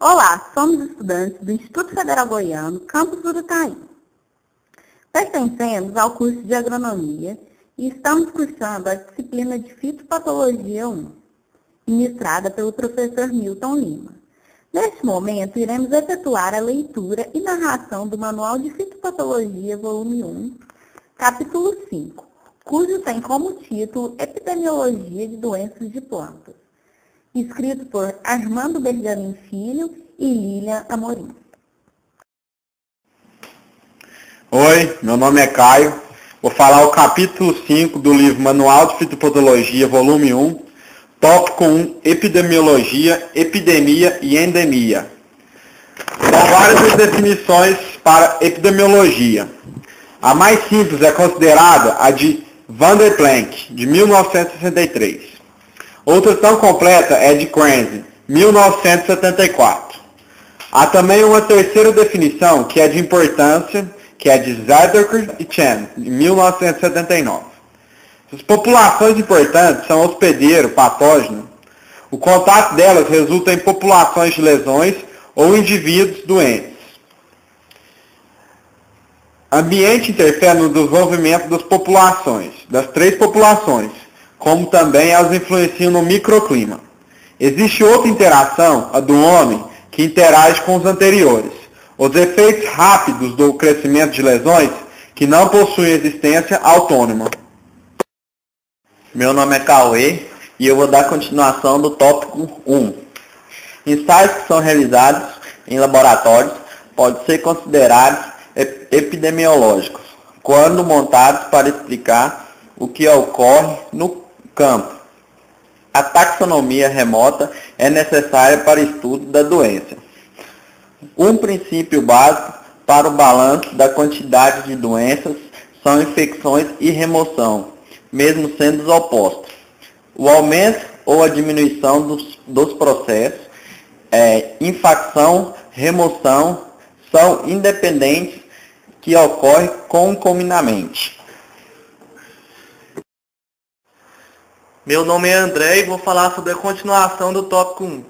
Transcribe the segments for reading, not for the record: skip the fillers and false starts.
Olá, somos estudantes do Instituto Federal Goiano, campus Urutaí. Pertencemos ao curso de Agronomia e estamos cursando a disciplina de Fitopatologia 1, ministrada pelo professor Milton Lima. Neste momento, iremos efetuar a leitura e narração do Manual de Fitopatologia, volume 1, capítulo 5, cujo tem como título Epidemiologia de Doenças de Plantas, escrito por Armando Bergamin Filho e Lilian Amorim. Oi, meu nome é Caio. Vou falar o capítulo 5 do livro Manual de Fitopatologia, volume 1, tópico 1, Epidemiologia, Epidemia e Endemia. São várias as definições para epidemiologia. A mais simples é considerada a de Van der Planck, de 1963. Outra tão completa é de Krenz, 1974. Há também uma terceira definição, que é de importância, que é de Zeidecker e Chen, de 1979. As populações importantes são hospedeiro, patógeno. O contato delas resulta em populações de lesões ou indivíduos doentes. Ambiente interfere no desenvolvimento das populações, das três populações, como também elas influenciam no microclima. Existe outra interação, a do homem, que interage com os anteriores. Os efeitos rápidos do crescimento de lesões que não possuem existência autônoma. Meu nome é Cauê e eu vou dar continuação do tópico 1. Ensaios que são realizados em laboratórios podem ser considerados epidemiológicos, quando montados para explicar o que ocorre no campo. A taxonomia remota é necessária para o estudo da doença. Um princípio básico para o balanço da quantidade de doenças são infecções e remoção, mesmo sendo os opostos. O aumento ou a diminuição dos processos, infecção, remoção, são independentes que ocorrem concomitantemente. Meu nome é André e vou falar sobre a continuação do tópico 1.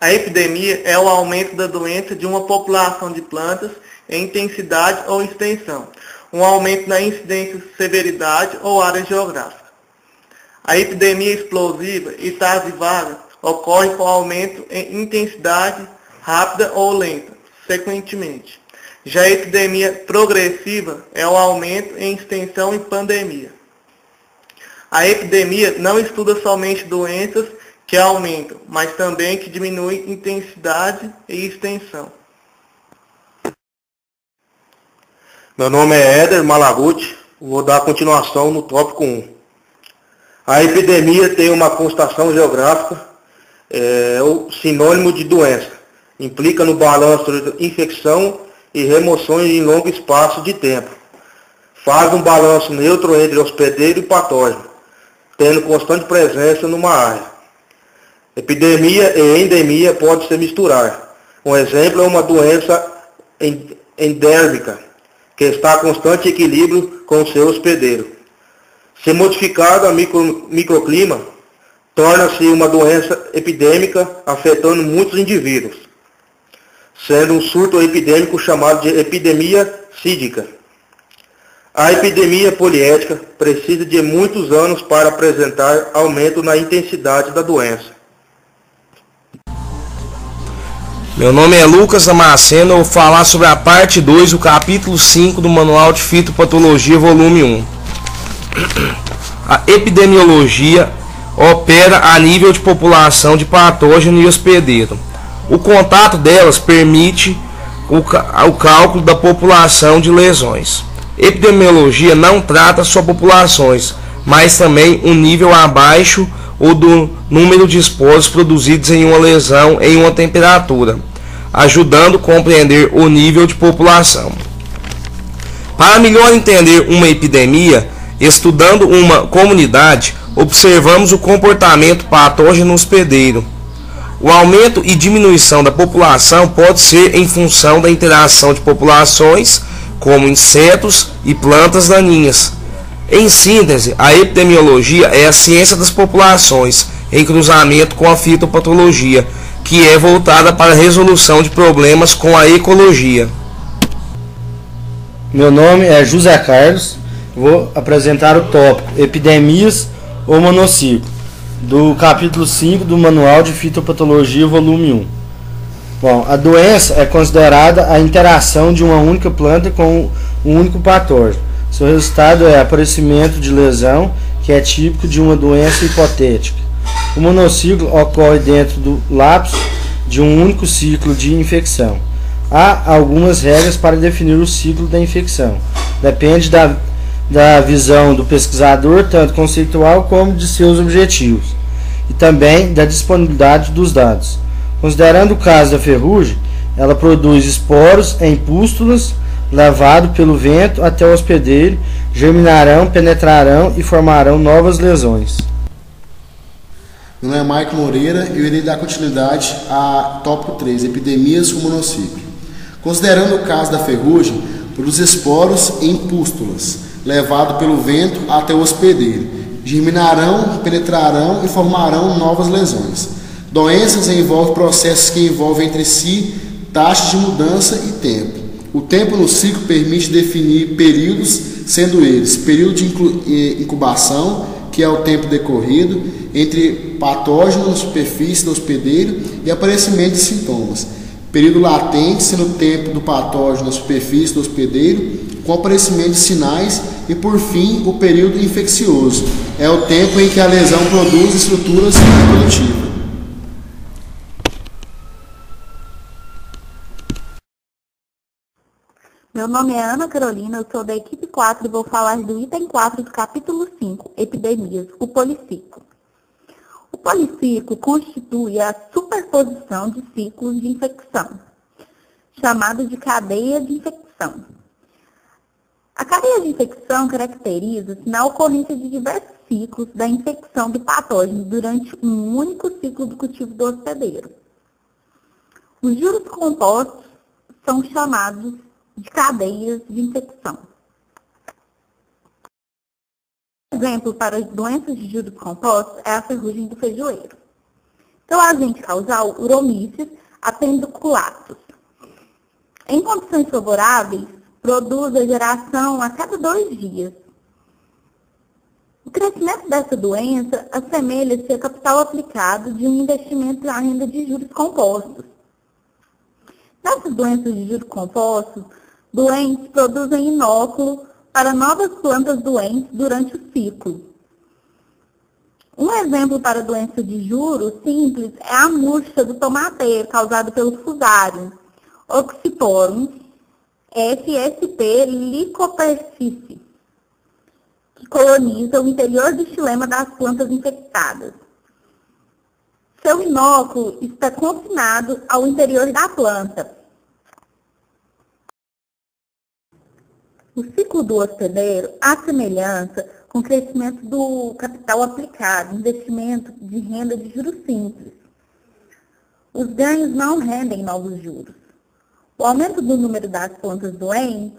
A epidemia é o aumento da doença de uma população de plantas em intensidade ou extensão, um aumento na incidência, severidade ou área geográfica. A epidemia explosiva e tardiva ocorre com aumento em intensidade rápida ou lenta, sequentemente. Já a epidemia progressiva é o aumento em extensão e pandemia. A epidemia não estuda somente doenças que aumentam, mas também que diminuem intensidade e extensão. Meu nome é Éder Malaguti, vou dar continuação no tópico 1. A epidemia tem uma constatação geográfica, é o sinônimo de doença. Implica no balanço de infecção e remoções em longo espaço de tempo. Faz um balanço neutro entre hospedeiro e patógeno, tendo constante presença numa área. Epidemia e endemia podem se misturar. Um exemplo é uma doença endêmica, que está em constante equilíbrio com o seu hospedeiro. Se modificado a microclima, torna-se uma doença epidêmica afetando muitos indivíduos, sendo um surto epidêmico chamado de epidemia sídica. A epidemia poliética precisa de muitos anos para apresentar aumento na intensidade da doença. Meu nome é Lucas Damasceno, eu vou falar sobre a parte 2 do capítulo 5 do Manual de Fitopatologia, volume 1. A epidemiologia opera a nível de população de patógeno e hospedeiro. O contato delas permite o cálculo da população de lesões. Epidemiologia não trata só populações, mas também um nível abaixo ou do número de esporos produzidos em uma lesão em uma temperatura, ajudando a compreender o nível de população. Para melhor entender uma epidemia, estudando uma comunidade, observamos o comportamento patógeno hospedeiro. O aumento e diminuição da população pode ser em função da interação de populações, como insetos e plantas daninhas. Em síntese, a epidemiologia é a ciência das populações em cruzamento com a fitopatologia, que é voltada para a resolução de problemas com a ecologia. Meu nome é José Carlos, vou apresentar o tópico Epidemias ou Monociclo, do capítulo 5 do Manual de Fitopatologia, volume 1. Bom, a doença é considerada a interação de uma única planta com um único patógeno. Seu resultado é aparecimento de lesão, que é típico de uma doença hipotética. O monociclo ocorre dentro do lapso de um único ciclo de infecção. Há algumas regras para definir o ciclo da infecção. Depende da visão do pesquisador, tanto conceitual como de seus objetivos, e também da disponibilidade dos dados. Considerando o caso da ferrugem, ela produz esporos em pústulas, levado pelo vento até o hospedeiro, germinarão, penetrarão e formarão novas lesões. Meu nome é Maico Moreira e eu irei dar continuidade a tópico 3, epidemias com monociclo. Considerando o caso da ferrugem, produz esporos em pústulas, levado pelo vento até o hospedeiro, germinarão, penetrarão e formarão novas lesões. Doenças envolvem processos que envolvem entre si taxas de mudança e tempo. O tempo no ciclo permite definir períodos, sendo eles período de incubação, que é o tempo decorrido entre patógeno na superfície do hospedeiro e aparecimento de sintomas. Período latente, sendo o tempo do patógeno na superfície do hospedeiro, com aparecimento de sinais, e por fim o período infeccioso, é o tempo em que a lesão produz estruturas reprodutivas. Meu nome é Ana Carolina, eu sou da equipe 4 e vou falar do item 4 do capítulo 5, Epidemias, o policiclo. O policiclo constitui a superposição de ciclos de infecção, chamado de cadeia de infecção. A cadeia de infecção caracteriza-se na ocorrência de diversos ciclos da infecção do patógeno durante um único ciclo do cultivo do hospedeiro. Os juros compostos são chamados de cadeias de infecção. Um exemplo para as doenças de juros compostos é a ferrugem do feijoeiro. Seu agente causal, Uromyces apendiculatus. Em condições favoráveis, produz a geração a cada 2 dias. O crescimento dessa doença assemelha-se a capital aplicado de um investimento na renda de juros compostos. Nessas doenças de juros compostos, doentes produzem inóculo para novas plantas doentes durante o ciclo. Um exemplo para doença de juro simples é a murcha do tomateiro, causada pelo Fusarium oxyporum FSP lycopersicens, que coloniza o interior do xilema das plantas infectadas. Seu inóculo está confinado ao interior da planta. O ciclo do hospedeiro há semelhança com o crescimento do capital aplicado, investimento de renda de juros simples. Os ganhos não rendem novos juros. O aumento do número das plantas doentes,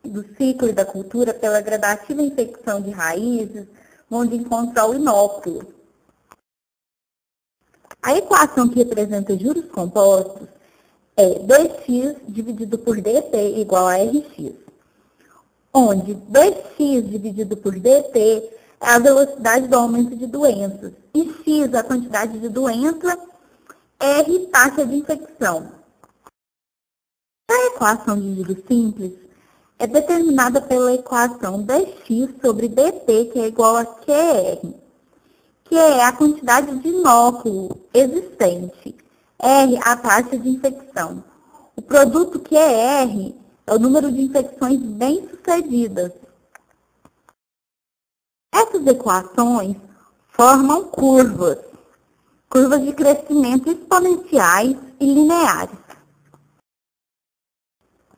do ciclo e da cultura pela gradativa infecção de raízes, onde encontra o inóculo. A equação que representa juros compostos é 2x dividido por dt igual a rx, onde 2x dividido por dt é a velocidade do aumento de doenças e x a quantidade de doença, r taxa de infecção. A equação de juros simples é determinada pela equação dx sobre dt, que é igual a qr, que é a quantidade de inóculo existente, R a taxa de infecção. O produto QR é o número de infecções bem-sucedidas. Essas equações formam curvas de crescimento exponenciais e lineares.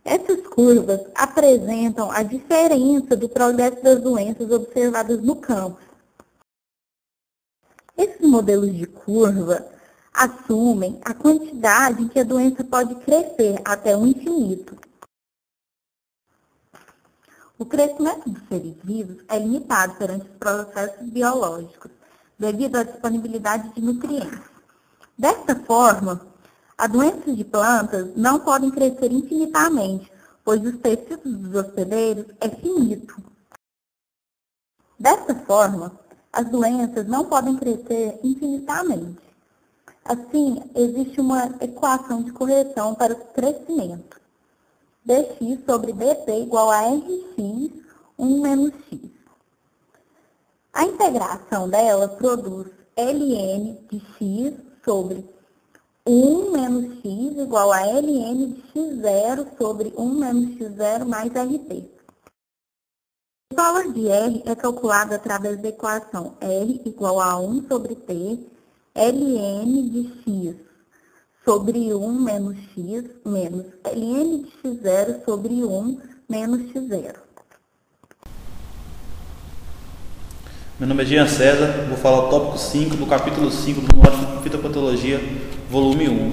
Essas curvas apresentam a diferença do progresso das doenças observadas no campo. Esses modelos de curva assumem a quantidade em que a doença pode crescer até o infinito. O crescimento dos seres vivos é limitado perante os processos biológicos. devido à disponibilidade de nutrientes. Desta forma, as doenças de plantas não podem crescer infinitamente, pois os tecidos dos hospedeiros é finito. Desta forma, as doenças não podem crescer infinitamente. Assim, existe uma equação de correção para o crescimento. dx sobre dt igual a rx, 1 menos x. A integração dela produz ln de x sobre 1 menos x igual a ln de x0 sobre 1 menos x0 mais rt. O valor de R é calculado através da equação R igual a 1 sobre T, ln de x sobre 1 menos x menos ln de x0 sobre 1 menos x0. Meu nome é Jean César, vou falar o tópico 5 do capítulo 5 do Manual de Fitopatologia, volume 1.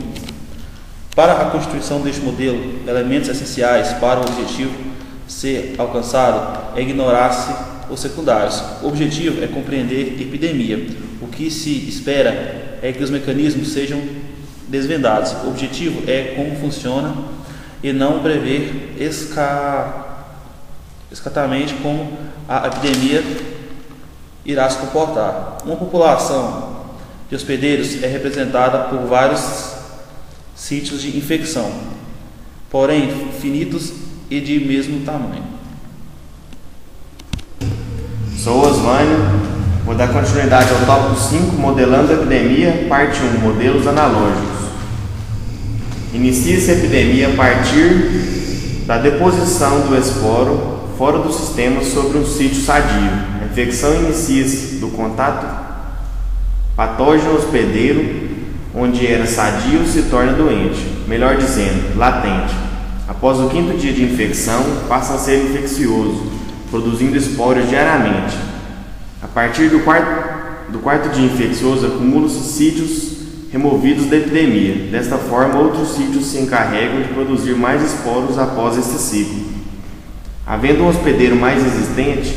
Para a constituição deste modelo, elementos essenciais para o objetivo ser alcançado é ignorar-se os secundários. O objetivo é compreender epidemia. O que se espera é que os mecanismos sejam desvendados. O objetivo é como funciona e não prever exatamente como a epidemia irá se comportar. Uma população de hospedeiros é representada por vários sítios de infecção, porém finitos e de mesmo tamanho. Sou Osvânio, vou dar continuidade ao tópico 5, modelando a epidemia, parte 1, modelos analógicos. Inicia-se a epidemia a partir da deposição do esporo fora do sistema sobre um sítio sadio. A infecção inicia-se do contato patógeno hospedeiro, onde era sadio, se torna doente, melhor dizendo, latente. Após o 5º dia de infecção, passa a ser infeccioso, produzindo esporos diariamente. A partir do quarto dia infeccioso, acumulam-se sítios removidos da epidemia. Desta forma, outros sítios se encarregam de produzir mais esporos após este ciclo. Havendo um hospedeiro mais resistente,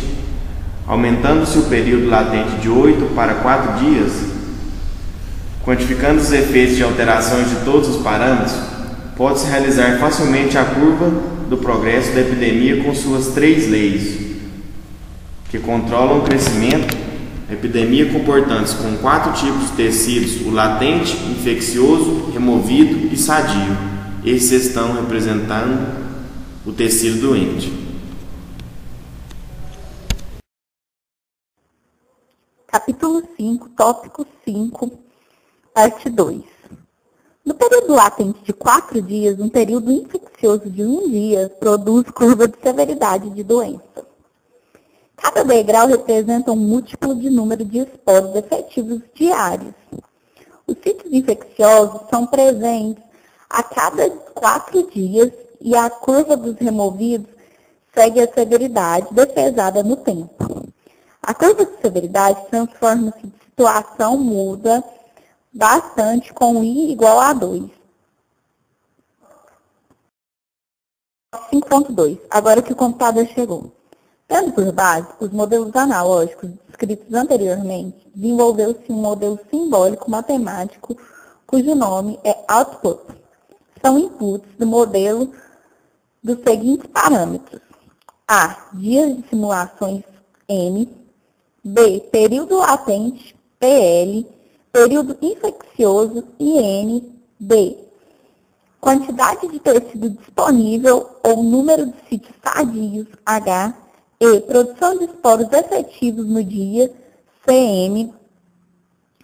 aumentando-se o período latente de 8 para 4 dias, quantificando os efeitos de alterações de todos os parâmetros, pode-se realizar facilmente a curva do progresso da epidemia com suas 3 leis, que controlam o crescimento. A epidemia comportando-se com 4 tipos de tecidos: o latente, infeccioso, removido e sadio. Esses estão representando o tecido doente. Capítulo 5, tópico 5, parte 2. No período latente de 4 dias, um período infeccioso de 1 dia produz curva de severidade de doença. Cada degrau representa um múltiplo de número de esporos efetivos diários. Os sítios infecciosos são presentes a cada 4 dias e a curva dos removidos segue a severidade defasada no tempo. A curva de severidade transforma-se de situação muda bastante com I igual a 2. 5.2. Agora que o computador chegou. Tendo por base os modelos analógicos descritos anteriormente, desenvolveu-se um modelo simbólico matemático cujo nome é output. São inputs do modelo dos seguintes parâmetros: A. Dias de simulações N. B. Período latente PL. Período infeccioso IN. D. Quantidade de tecido disponível ou número de sítios sadios H. E. Produção de esporos efetivos no dia CM.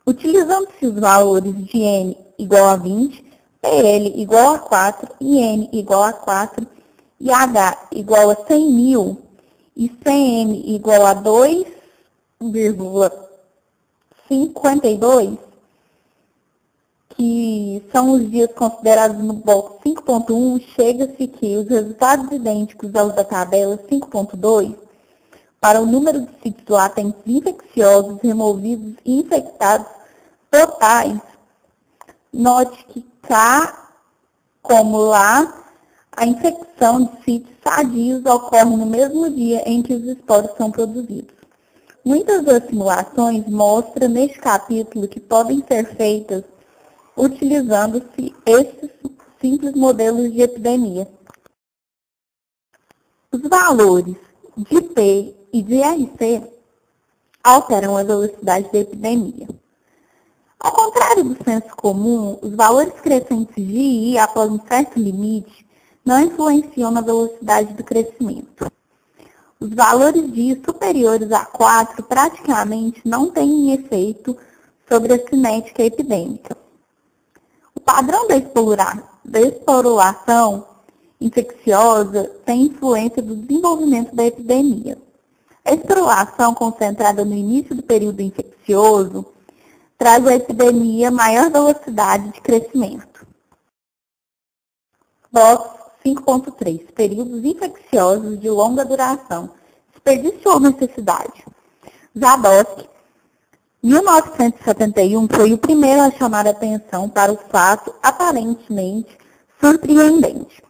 Utilizando-se os valores de N igual a 20, PL igual a 4, IN igual a 4 e H igual a 100.000 e CM igual a 2,52, que são os dias considerados no bloco 5.1, chega-se que os resultados idênticos aos da tabela 5.2 para o número de sítios latentes infecciosos, removidos e infectados totais. Note que cá, como lá, a infecção de sítios sadios ocorre no mesmo dia em que os esporos são produzidos. Muitas das simulações mostram neste capítulo que podem ser feitas utilizando-se esses simples modelos de epidemia. Os valores de P e de RC alteram a velocidade da epidemia. Ao contrário do senso comum, os valores crescentes de I após um certo limite não influenciam na velocidade do crescimento. Os valores de I superiores a 4 praticamente não têm efeito sobre a cinética epidêmica. O padrão da esporulação infecciosa tem influência do desenvolvimento da epidemia. A esporulação concentrada no início do período infeccioso traz à epidemia maior velocidade de crescimento. Box 5.3. Períodos infecciosos de longa duração. Desperdício ou necessidade. Zadowski, 1971, foi o primeiro a chamar a atenção para o fato aparentemente surpreendente.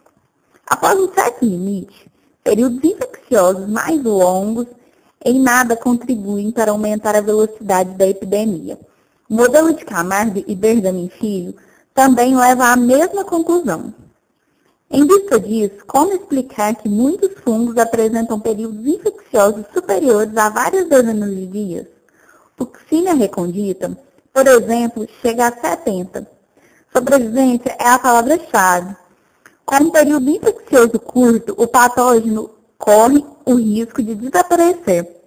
Após um certo limite, períodos infecciosos mais longos em nada contribuem para aumentar a velocidade da epidemia. O modelo de Camargo e Bergamin Filho também leva à mesma conclusão. Em vista disso, como explicar que muitos fungos apresentam períodos infecciosos superiores a várias dezenas de dias? Fucsinia recondita, por exemplo, chega a 70. Sobrevivência é a palavra-chave. Com um período infeccioso curto, o patógeno corre o risco de desaparecer.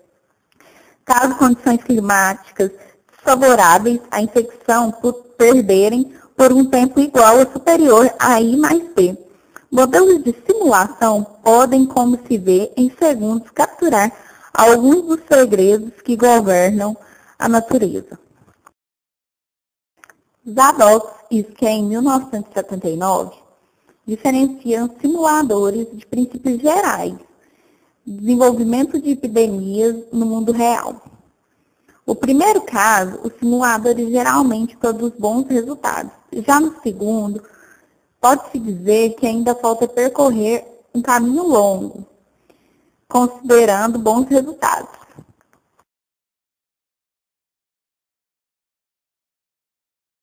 Caso condições climáticas desfavoráveis, a infecção perderem por um tempo igual ou superior a I mais P. Modelos de simulação podem, como se vê, em segundos capturar alguns dos segredos que governam a natureza. Zadok e Skene, 1979, diferenciam simuladores de princípios gerais, desenvolvimento de epidemias no mundo real. No primeiro caso, os simuladores geralmente produzem bons resultados. Já no segundo, pode-se dizer que ainda falta percorrer um caminho longo, considerando bons resultados.